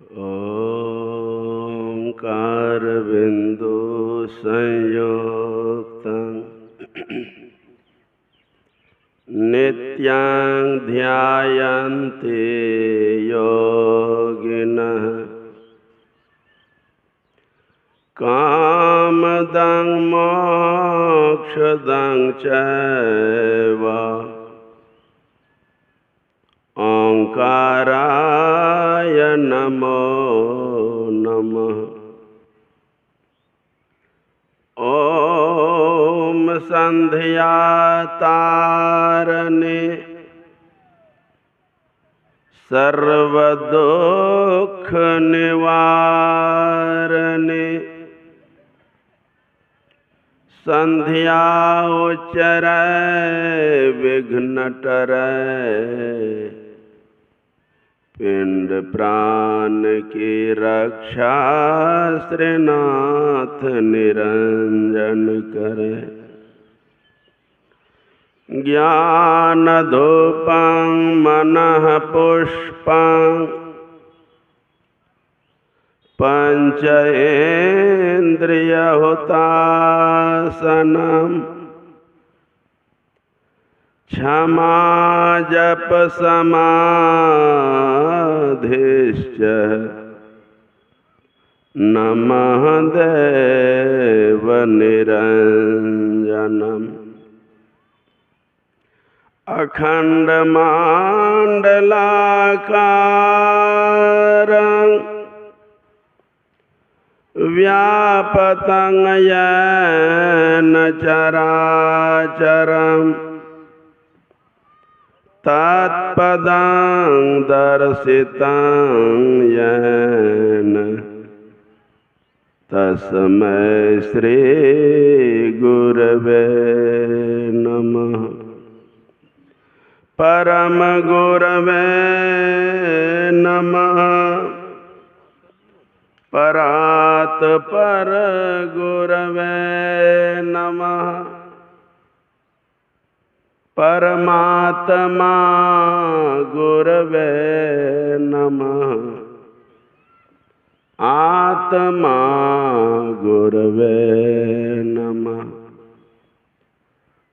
ओंकारबिंदु संयुक्तं नित्यां ध्यायन्ति योगिनः कामदं मोक्षदं चैव ओंकाराय नमो नमः। ओम संध्यातारणे सर्वदुःख निवारणे संध्या उच्चरै विघ्नटरै पिंड प्राण की रक्षा श्रीनाथ निरंजन करे। ज्ञान धूपं मनः पुष्पं पंचेन्द्रिय हुतासनम् क्षमा जप समाधिश्च नमः देव निरंजनम्। अखंड मंडलाकारं व्यापतं येन चराचरम् तत्पदं दर्शितं येन तस्मै श्री गुरवे नमः। परम गुरवे नमः। परात् पर गुरवे नमः। परमात्मा गुरवे नमः। आत्मा गुरवे नमः।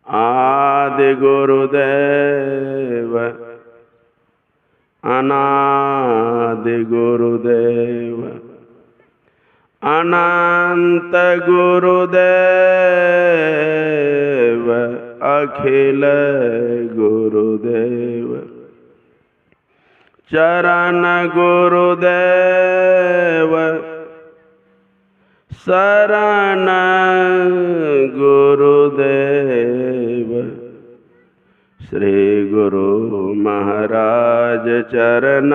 आदि गुरुदेव अनादि गुरुदेव अनंत गुरुदेव अखिल गुरुदेव चरण गुरुदेव शरण गुरुदेव। श्री गुरु महाराज चरणारविंद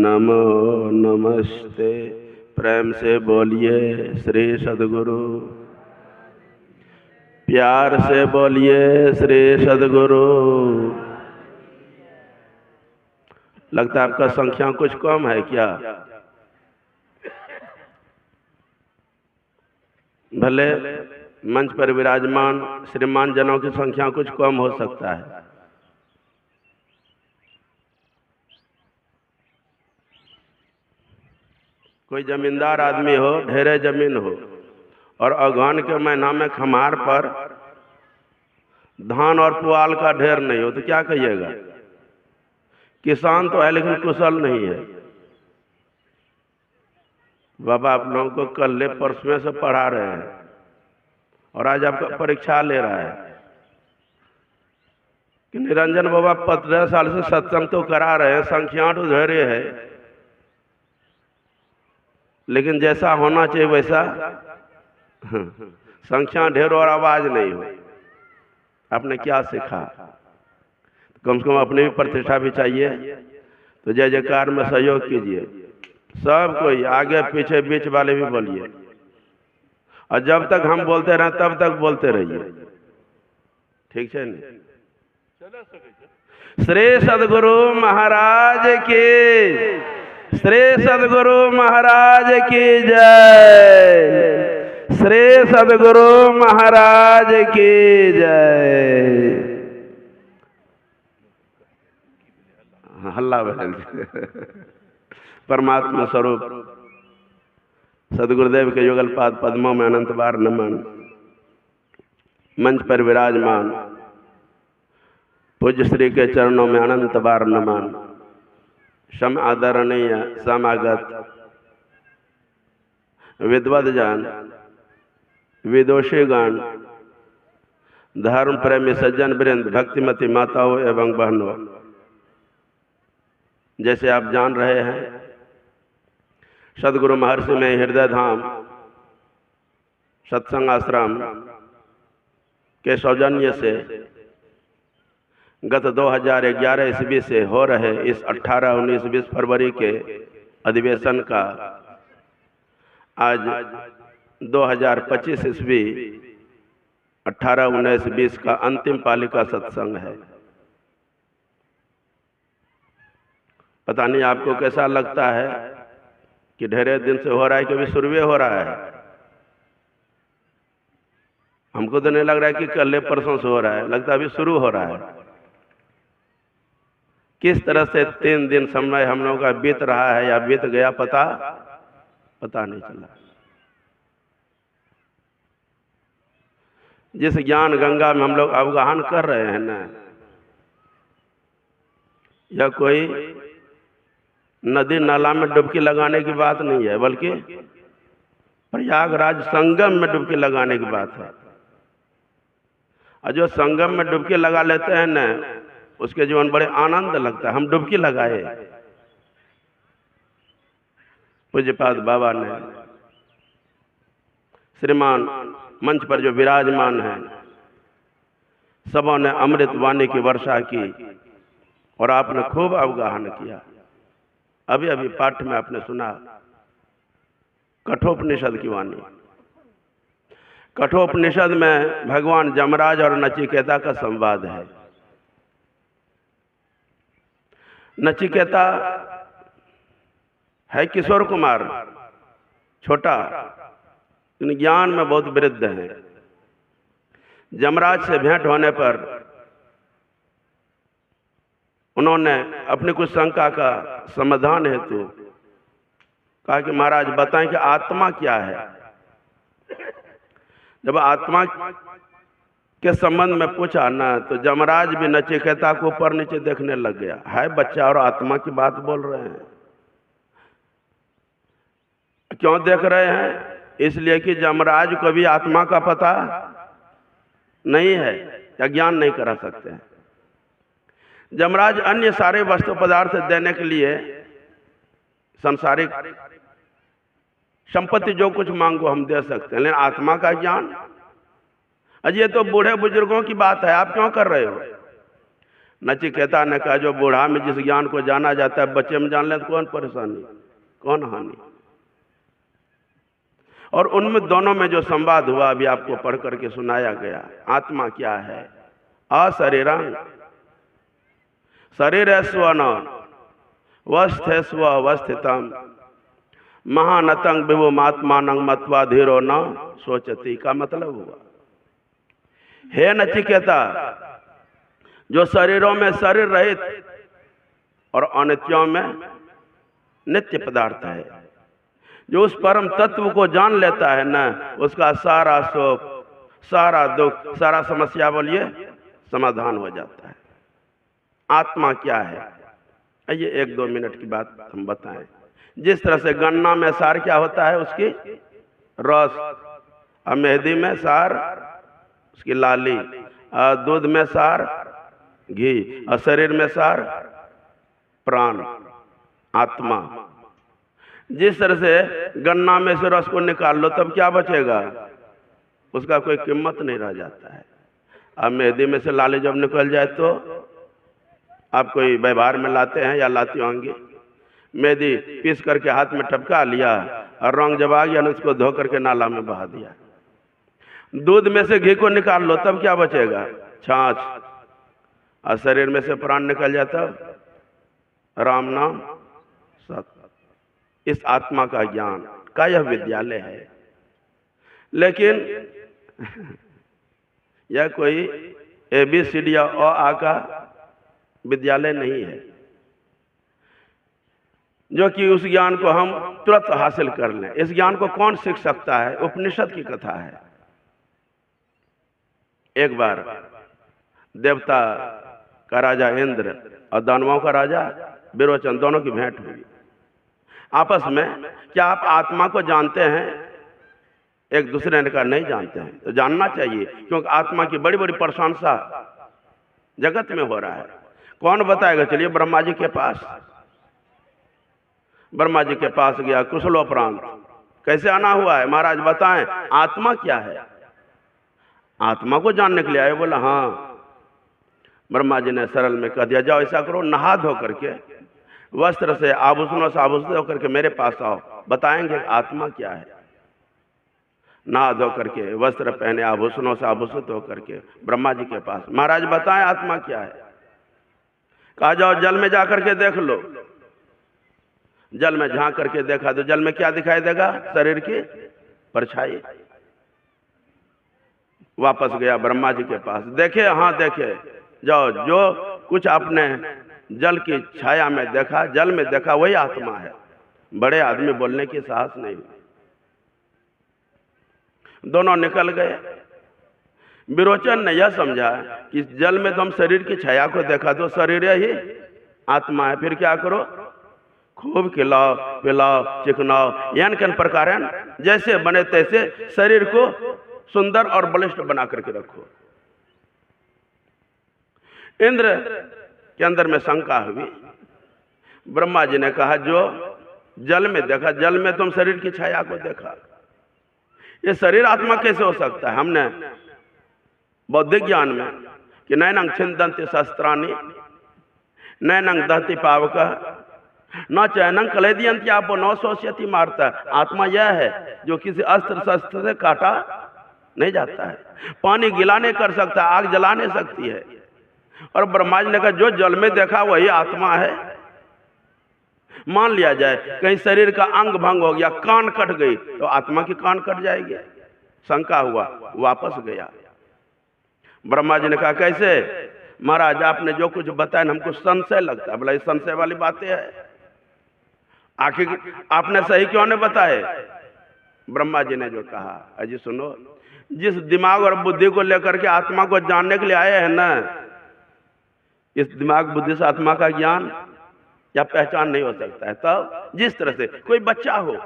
नमो नमस्ते। प्रेम से बोलिए श्री सद्गुरु। प्यार से बोलिए श्री सद्गुरु। लगता है आपका संख्या कुछ कम है क्या? भले मंच पर विराजमान श्रीमान जनों की संख्या कुछ कम हो सकता है। कोई जमींदार आदमी हो, ढेरे जमीन हो और अगहन के महीना में खमार पर धान और पुआल का ढेर नहीं हो तो क्या कहिएगा? किसान तो है लेकिन कुशल नहीं है। बाबा आप लोगों को कल परसों से पढ़ा रहे हैं और आज आपका परीक्षा ले रहा है कि निरंजन बाबा 15 साल से सत्संग तो करा रहे हैं, संख्या तो ढेरे है लेकिन जैसा होना चाहिए वैसा संख्या ढेर और आवाज नहीं हो। आपने क्या सीखा? कम से कम अपनी भी प्रतिष्ठा भी चाहिए। तो जय जयकार में सहयोग कीजिए सब कोई, आगे पीछे बीच वाले भी बोलिए और जब तक हम बोलते रहें तब तक बोलते रहिए। ठीक है नहीं? श्री सद्गुरु महाराज की, श्री सद्गुरु महाराज की जय। श्री सद्गुरु महाराज की जय। हल्ला बहल परमात्मा स्वरूप सदगुरुदेव के युगल पाद पद्मों में अनंत बार नमन। मंच पर विराजमान पूज्य श्री के चरणों में अनंत बार नमन। सम आदरणीय समागत विद्वद जन, विदोषीगण, धर्म प्रेमी सज्जन वृंद, भक्तिमती माताओं एवं बहनों, जैसे आप जान रहे हैं सदगुरु महर्षि में हृदय धाम सत्संग आश्रम के सौजन्य से गत 2011 ईस्वी से हो रहे इस 18, 19, 20 फरवरी के अधिवेशन का आज 2025 ईस्वी 18, 19, 20 का अंतिम पालिका सत्संग है। पता नहीं आपको कैसा लगता है कि ढेरे दिन से हो रहा है कि अभी शुरू हो रहा है। हमको तो नहीं लग रहा है कि कल परसों से हो रहा है, लगता है अभी शुरू हो रहा है। किस तरह से 3 दिन समय हम लोगों का बीत रहा है या बीत गया पता नहीं चला। जिस ज्ञान गंगा में हम लोग अवगाहन कर रहे हैं ना, यह कोई नदी नाला में डुबकी लगाने की बात नहीं है, बल्कि प्रयागराज संगम में डुबकी लगाने की बात है। और जो संगम में डुबकी लगा लेते हैं ना, उसके जीवन बड़े आनंद लगता है। हम डुबकी लगाए, पूज्यपाद बाबा ने, श्रीमान मंच पर जो विराजमान हैं, सबों ने अमृत वाणी की वर्षा की और आपने खूब अवगाहन किया। अभी अभी पाठ में आपने सुना कठोपनिषद की वाणी। कठोपनिषद में भगवान जमराज और नचिकेता का संवाद है। नचिकेता है किशोर कुमार, छोटा, ज्ञान में बहुत वृद्ध है। जमराज से भेंट होने पर उन्होंने अपनी कुछ शंका का समाधान हेतु कहा कि महाराज बताएं कि आत्मा क्या है। जब आत्मा के संबंध में पूछा ना, तो जमराज भी नचिकेता को ऊपर नीचे देखने लग गया। है बच्चा और आत्मा की बात बोल रहे हैं। क्यों देख रहे हैं? इसलिए कि जमराज को भी आत्मा का पता नहीं है या ज्ञान नहीं करा सकते हैं। जमराज अन्य सारे वस्तु पदार्थ देने के लिए सांसारिक संपत्ति जो कुछ मांगो हम दे सकते हैं, लेकिन आत्मा का ज्ञान, अजय तो बूढ़े बुजुर्गों की बात है, आप क्यों कर रहे हो? नचिकेता ने कहा जो बूढ़ा में जिस ज्ञान को जाना जाता है बच्चे में जान ले तो कौन परेशानी, कौन हानि। और उनमें दोनों में जो संवाद हुआ अभी आपको पढ़ करके सुनाया गया। आत्मा क्या है? अशरीरं शरीर स्वन वस्थे स्व अवस्थितम महानतंग विभुमात्मानं मत्वा धीरो न सोचती का मतलब हुआ, हे नचिकेता, जो शरीरों में शरीर रहित और अनित्यों में नित्य पदार्थ है, जो उस परम तत्व को जान लेता है ना, उसका सारा शोक, सारा दुख, सारा समस्या बोलिए समाधान हो जाता है। आत्मा क्या है? ये 1-2 मिनट की बात हम बताएं। जिस तरह से गन्ना में सार क्या होता है? उसकी रस, और मेहंदी में सार उसकी लाली, और दूध में सार घी, और शरीर में सार प्राण आत्मा। जिस तरह से गन्ना में से रस को निकाल लो तब क्या बचेगा? उसका कोई कीमत नहीं रह जाता है। अब मेहंदी में से लाली जब निकल जाए तो आप कोई व्यवहार में लाते हैं या लाती होंगी, मेहंदी पीस करके हाथ में टपका लिया और रंग जब आ गया ना उसको धो करके नाला में बहा दिया। दूध में से घी को निकाल लो तब क्या बचेगा? छाछ। और शरीर में से प्राण निकल जाता राम नाम सत्य। इस आत्मा का ज्ञान का यह विद्यालय है। लेकिन यह कोई ABCD या अ आ का विद्यालय नहीं है। जो कि उस ज्ञान को हम तुरंत हासिल कर लें। इस ज्ञान को कौन सीख सकता है? उपनिषद की कथा है। एक बार देवता का राजा इंद्र और दानवों का राजा विरोचन दोनों की भेंट हुई आपस में। क्या आप आत्मा को जानते हैं? एक दूसरे ने कहा नहीं जानते हैं। तो जानना चाहिए, क्योंकि आत्मा की बड़ी बड़ी प्रशंसा जगत में हो रहा है। कौन बताएगा? चलिए ब्रह्मा जी के पास। ब्रह्मा जी के पास गया कुशलोपरांत। कैसे आना हुआ है महाराज, बताएं आत्मा क्या है? आत्मा को जानने के लिए आए। बोला हाँ। ब्रह्मा जी ने सरल में कह दिया, जाओ ऐसा करो, नहा धो करके वस्त्र से आभूषणों से आभूषित होकर के मेरे पास आओ, बताएंगे आत्मा क्या है। नहा धो करके वस्त्र पहने आभूषणों से आभूषित होकर के ब्रह्मा जी के पास, महाराज बताएं आत्मा क्या है। कहा जाओ जल में जाकर के देख लो। जल में झांक करके देखा तो जल में क्या दिखाई देगा? शरीर की परछाई। वापस गया ब्रह्मा जी के पास, देखे हाँ देखे। जाओ जो कुछ आपने जल की छाया में देखा, जल में देखा, वही आत्मा है। बड़े आदमी बोलने की साहस नहीं। दोनों निकल गए। विरोचन ने यह समझा कि जल में तो हम शरीर की छाया को देखा तो शरीर ही आत्मा है, फिर क्या करो? खूब खिलाओ पिलाओ चिकनाओ, यान के प्रकार जैसे बने तैसे शरीर को सुंदर और बलिष्ठ बना करके रखो। इंद्र के अंदर में शंका हुई। ब्रह्मा जी ने कहा जो जल में देखा, जल में तुम शरीर की छाया को देखा, ये शरीर आत्मा कैसे हो सकता है? हमने बौद्धिक ज्ञान में कि नैनंग छिंदन्ति शस्त्राणि नैनंग दहति पावक न चैनंग कलेदियंति आपो न शोष्यति मारता। आत्मा यह है जो किसी अस्त्र शस्त्र से काटा नहीं जाता है, पानी गिला नहीं कर सकता, आग जला नहीं सकती है। और ब्रह्मा जी ने कहा जो जल में देखा वही आत्मा है। मान लिया जाए कहीं शरीर का अंग भंग हो गया, कान कट गई, तो आत्मा की कान कट जाएगी। शंका हुआ, वापस गया। ब्रह्मा जी ने कहा कैसे? महाराज आपने जो कुछ बताया हमको संशय लगता है। बोला इस संशय वाली बातें है, आखिर आपने सही क्यों नहीं बताए? ब्रह्मा जी ने जो कहा, अजी सुनो, जिस दिमाग और बुद्धि को लेकर के आत्मा को जानने के लिए आए हैं ना, इस दिमाग बुद्धि से आत्मा का ज्ञान या पहचान नहीं हो सकता है। तब जिस तरह से कोई बच्चा हो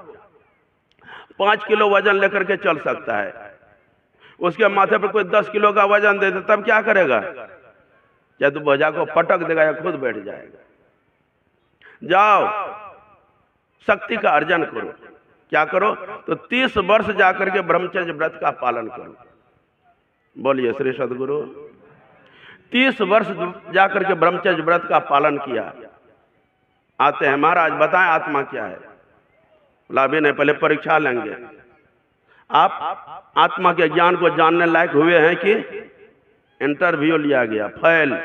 5 किलो वजन लेकर के चल सकता है, उसके माथे पर कोई 10 किलो का वजन दे दे, तब क्या करेगा? या तो बोझा को पटक देगा या खुद बैठ जाएगा। जाओ शक्ति का अर्जन करो। क्या करो? तो 30 वर्ष जाकर के ब्रह्मचर्य व्रत का पालन करो। बोलिए श्री सद्गुरु। 30 वर्ष जाकर के ब्रह्मचर्य व्रत का पालन किया। आते हैं महाराज बताएं आत्मा क्या है? लाभी नहीं, पहले परीक्षा लेंगे। आप आत्मा के ज्ञान को जानने लायक हुए हैं कि इंटरव्यू लिया गया, फेल।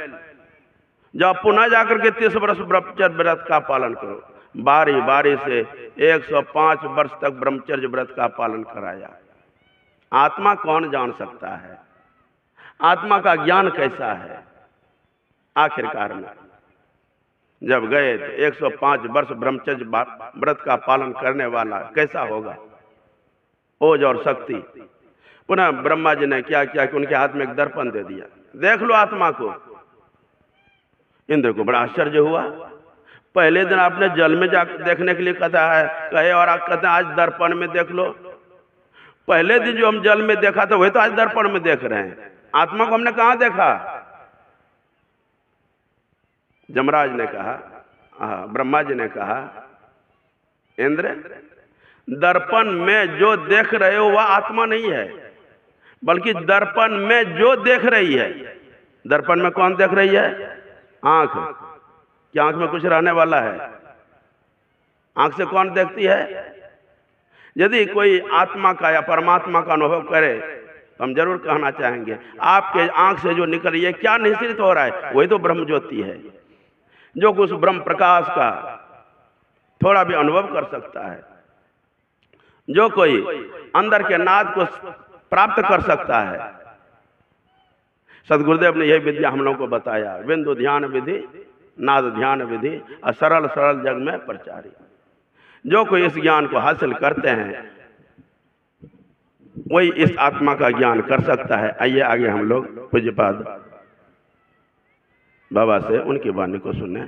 जब पुनः जाकर के 30 वर्ष ब्रह्मचर्य व्रत का पालन करो। बारी बारी से 105 वर्ष तक ब्रह्मचर्य व्रत का पालन कराया। आत्मा कौन जान सकता है? आत्मा का ज्ञान कैसा है? आखिरकार में जब गए तो 105 वर्ष ब्रह्मचर्य व्रत का पालन करने वाला कैसा होगा? ओज और शक्ति। पुनः ब्रह्मा जी ने क्या किया कि उनके हाथ में एक दर्पण दे दिया, देख लो आत्मा को। इंद्र को बड़ा आश्चर्य हुआ। पहले दिन आपने जल में जा देखने के लिए कहे और आप कहते हैं आज दर्पण में देख लो। पहले दिन जो हम जल में देखा था वही तो आज दर्पण में देख रहे हैं। आत्मा को हमने कहां देखा? जमराज ने कहा, ब्रह्मा जी ने कहा, इंद्र दर्पण में जो देख रहे हो वह आत्मा नहीं है, बल्कि दर्पण में जो देख रही है। दर्पण में कौन देख रही है? आंख। क्या आंख में कुछ रहने वाला है? आंख से कौन देखती है? यदि कोई आत्मा का या परमात्मा का अनुभव करे तो हम जरूर कहना चाहेंगे आपके आंख से जो निकल रही है क्या निश्चित हो रहा है? वही तो ब्रह्म ज्योति है, जो कुछ ब्रह्म प्रकाश का थोड़ा भी अनुभव कर सकता है। जो कोई अंदर के नाद को प्राप्त कर सकता है। सदगुरुदेव ने यही विद्या हम लोगों को बताया, बिंदु ध्यान विधि नाद ध्यान विधि और सरल सरल जग में प्रचारी। जो कोई इस ज्ञान को हासिल करते हैं वही इस आत्मा का ज्ञान कर सकता है। आइए आगे हम लोग पूज्यपाद बाबा से उनकी वाणी को सुने।